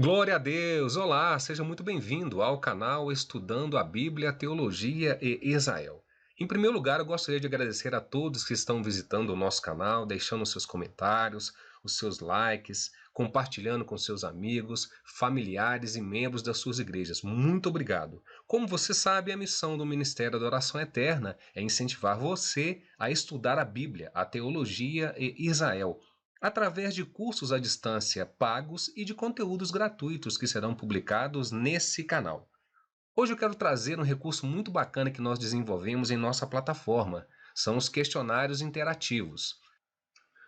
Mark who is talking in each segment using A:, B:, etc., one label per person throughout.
A: Glória a Deus! Olá, seja muito bem-vindo ao canal Estudando a Bíblia, Teologia e Israel. Em primeiro lugar, eu gostaria de agradecer a todos que estão visitando o nosso canal, deixando seus comentários, os seus likes, compartilhando com seus amigos, familiares e membros das suas igrejas. Muito obrigado! Como você sabe, a missão do Ministério da Oração Eterna é incentivar você a estudar a Bíblia, a teologia e Israel, através de cursos à distância pagos e de conteúdos gratuitos que serão publicados nesse canal. Hoje eu quero trazer um recurso muito bacana que nós desenvolvemos em nossa plataforma. São os questionários interativos.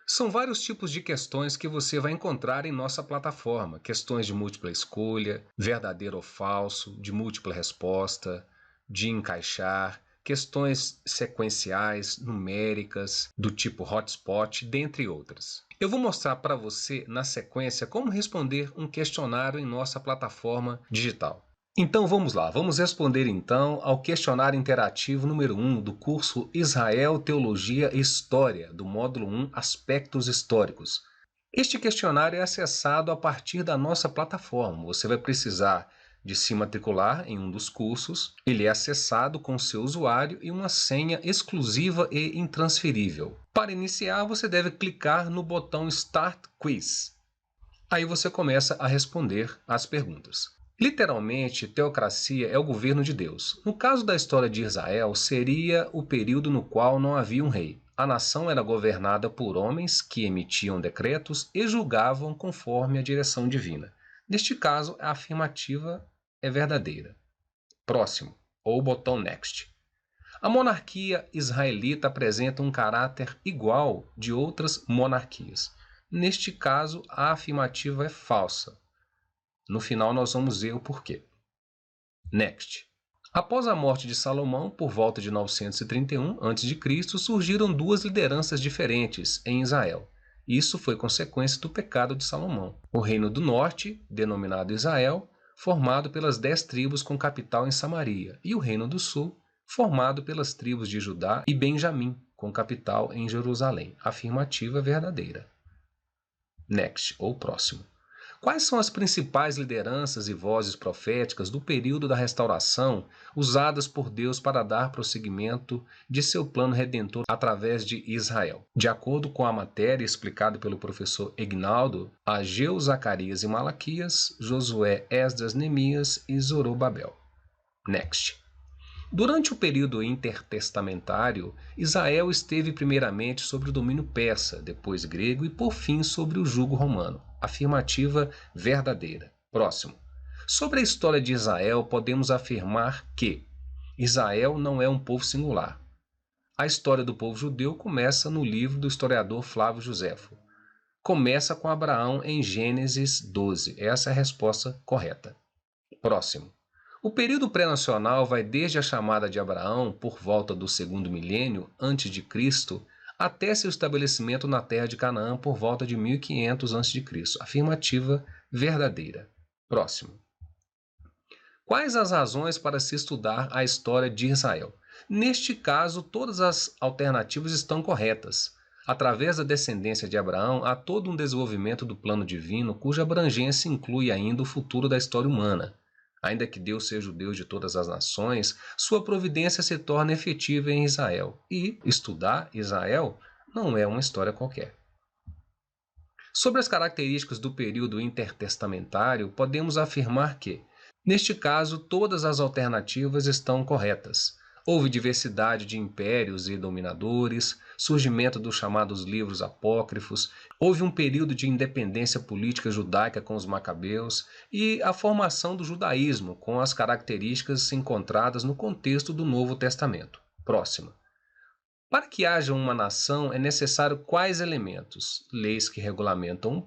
A: São vários tipos de questões que você vai encontrar em nossa plataforma. Questões de múltipla escolha, verdadeiro ou falso, de múltipla resposta, de encaixar, questões sequenciais, numéricas, do tipo hotspot, dentre outras. Eu vou mostrar para você na sequência como responder um questionário em nossa plataforma digital. Então vamos lá, vamos responder então ao questionário interativo número 1 do curso Israel, Teologia e História, do módulo 1, Aspectos Históricos. Este questionário é acessado a partir da nossa plataforma. Você vai precisar de se matricular em um dos cursos. Ele é acessado com seu usuário e uma senha exclusiva e intransferível. Para iniciar, você deve clicar no botão Start Quiz. Aí você começa a responder as perguntas. Literalmente, teocracia é o governo de Deus. No caso da história de Israel, seria o período no qual não havia um rei. A nação era governada por homens que emitiam decretos e julgavam conforme a direção divina. Neste caso, a afirmativa é verdadeira. Próximo, ou botão Next. A monarquia israelita apresenta um caráter igual de outras monarquias. Neste caso, a afirmativa é falsa. No final, nós vamos ver o porquê. Next. Após a morte de Salomão, por volta de 931 a.C., surgiram duas lideranças diferentes em Israel. Isso foi consequência do pecado de Salomão. O Reino do Norte, denominado Israel, formado pelas 10 tribos com capital em Samaria, e o Reino do Sul, formado pelas tribos de Judá e Benjamim, com capital em Jerusalém. Afirmativa verdadeira. Next, ou próximo. Quais são as principais lideranças e vozes proféticas do período da restauração usadas por Deus para dar prosseguimento de seu plano redentor através de Israel? De acordo com a matéria explicada pelo professor Egnaldo, Ageu, Zacarias e Malaquias, Josué, Esdras, Neemias e Zorobabel. Next. Durante o período intertestamentário, Israel esteve primeiramente sob o domínio persa, depois grego e por fim sobre o jugo romano. Afirmativa verdadeira. Próximo. Sobre a história de Israel, podemos afirmar que Israel não é um povo singular. A história do povo judeu começa no livro do historiador Flávio Joséfo. Começa com Abraão em Gênesis 12. Essa é a resposta correta. Próximo. O período pré-nacional vai desde a chamada de Abraão, por volta do segundo milênio antes de Cristo, até seu estabelecimento na terra de Canaã por volta de 1500 a.C. Afirmativa verdadeira. Próximo. Quais as razões para se estudar a história de Israel? Neste caso, todas as alternativas estão corretas. Através da descendência de Abraão, há todo um desenvolvimento do plano divino, cuja abrangência inclui ainda o futuro da história humana. Ainda que Deus seja o Deus de todas as nações, sua providência se torna efetiva em Israel. E estudar Israel não é uma história qualquer. Sobre as características do período intertestamentário, podemos afirmar que, neste caso, todas as alternativas estão corretas. Houve diversidade de impérios e dominadores, surgimento dos chamados livros apócrifos, houve um período de independência política judaica com os macabeus e a formação do judaísmo com as características encontradas no contexto do Novo Testamento. Próxima. Para que haja uma nação é necessário quais elementos? Leis que regulamentam um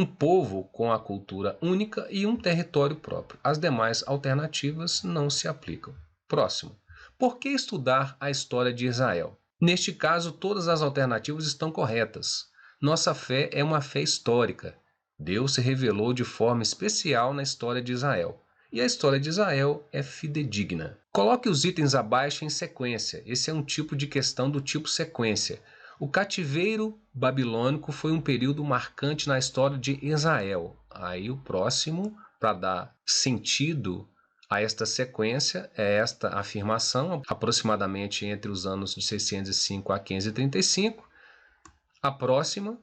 A: povo com a cultura única e um território próprio. As demais alternativas não se aplicam. Próximo. Por que estudar a história de Israel? Neste caso, todas as alternativas estão corretas. Nossa fé é uma fé histórica. Deus se revelou de forma especial na história de Israel. E a história de Israel é fidedigna. Coloque os itens abaixo em sequência. Esse é um tipo de questão do tipo sequência. O cativeiro babilônico foi um período marcante na história de Israel. Aí o próximo, para dar sentido a esta sequência, é esta afirmação, aproximadamente entre os anos de 605 a 535. A próxima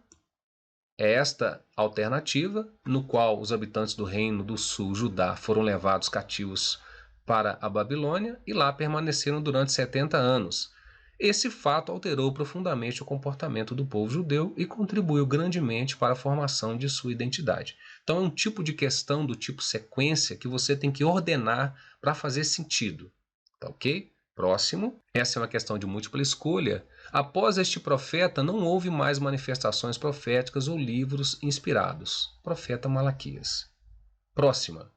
A: é esta alternativa, no qual os habitantes do reino do sul, Judá, foram levados cativos para a Babilônia e lá permaneceram durante 70 anos. Esse fato alterou profundamente o comportamento do povo judeu e contribuiu grandemente para a formação de sua identidade. Então é um tipo de questão do tipo sequência que você tem que ordenar para fazer sentido. Tá ok? Próximo. Essa é uma questão de múltipla escolha. Após este profeta, não houve mais manifestações proféticas ou livros inspirados. Profeta Malaquias. Próxima.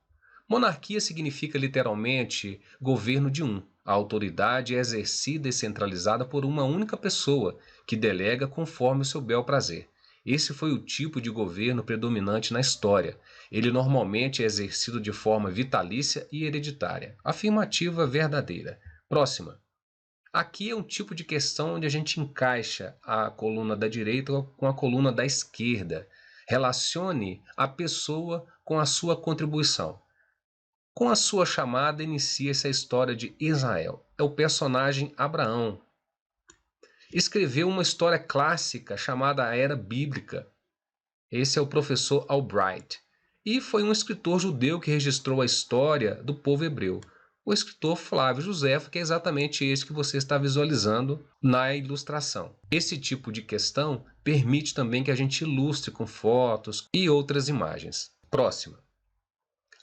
A: Monarquia significa literalmente governo de um. A autoridade é exercida e centralizada por uma única pessoa, que delega conforme o seu bel prazer. Esse foi o tipo de governo predominante na história. Ele normalmente é exercido de forma vitalícia e hereditária. Afirmativa verdadeira. Próxima. Aqui é um tipo de questão onde a gente encaixa a coluna da direita com a coluna da esquerda. Relacione a pessoa com a sua contribuição. Com a sua chamada, inicia-se a história de Israel. É o personagem Abraão. Escreveu uma história clássica chamada A Era Bíblica. Esse é o professor Albright. E foi um escritor judeu que registrou a história do povo hebreu. O escritor Flávio Josefo, que é exatamente esse que você está visualizando na ilustração. Esse tipo de questão permite também que a gente ilustre com fotos e outras imagens. Próxima.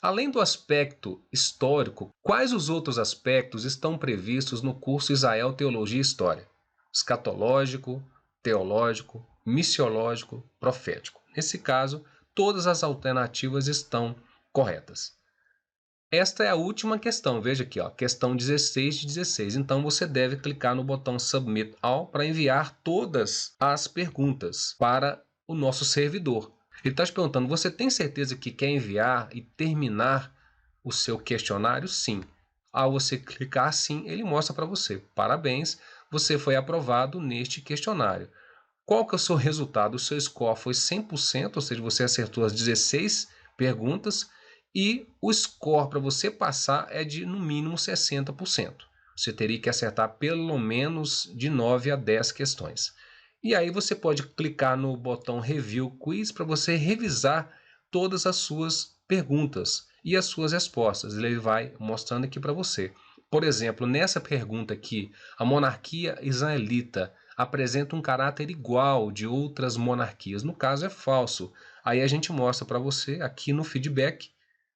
A: Além do aspecto histórico, quais os outros aspectos estão previstos no curso Israel Teologia e História? Escatológico, teológico, missiológico, profético. Nesse caso, todas as alternativas estão corretas. Esta é a última questão, veja aqui, ó, questão 16 de 16. Então você deve clicar no botão Submit All para enviar todas as perguntas para o nosso servidor. Ele está te perguntando, você tem certeza que quer enviar e terminar o seu questionário? Sim. Ao você clicar sim, ele mostra para você. Parabéns, você foi aprovado neste questionário. Qual que é o seu resultado? O seu score foi 100%, ou seja, você acertou as 16 perguntas e o score para você passar é de no mínimo 60%. Você teria que acertar pelo menos de 9 a 10 questões. E aí você pode clicar no botão Review Quiz para você revisar todas as suas perguntas e as suas respostas. Ele vai mostrando aqui para você. Por exemplo, nessa pergunta aqui, a monarquia israelita apresenta um caráter igual de outras monarquias. No caso é falso. Aí a gente mostra para você aqui no feedback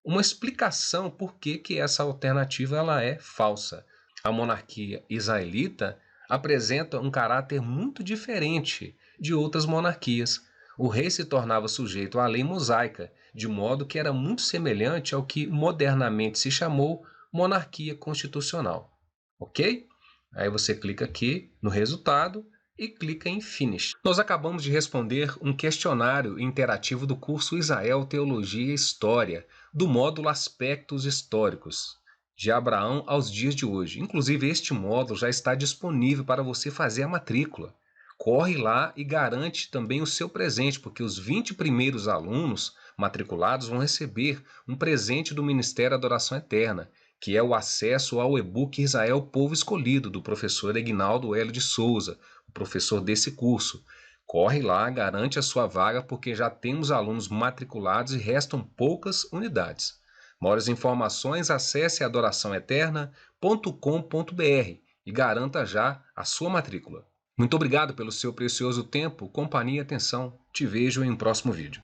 A: uma explicação por que essa alternativa ela é falsa. A monarquia israelita apresenta um caráter muito diferente de outras monarquias. O rei se tornava sujeito à lei mosaica, de modo que era muito semelhante ao que modernamente se chamou monarquia constitucional. Ok? Aí você clica aqui no resultado e clica em Finish. Nós acabamos de responder um questionário interativo do curso Israel Teologia e História, do módulo Aspectos Históricos, de Abraão aos dias de hoje. Inclusive, este módulo já está disponível para você fazer a matrícula. Corre lá e garante também o seu presente, porque os 20 primeiros alunos matriculados vão receber um presente do Ministério Adoração Eterna, que é o acesso ao e-book Israel Povo Escolhido, do professor Egnaldo Hélio de Souza, o professor desse curso. Corre lá, garante a sua vaga, porque já temos alunos matriculados e restam poucas unidades. Maiores informações, acesse adoraçãoeterna.com.br e garanta já a sua matrícula. Muito obrigado pelo seu precioso tempo, companhia e atenção. Te vejo em um próximo vídeo.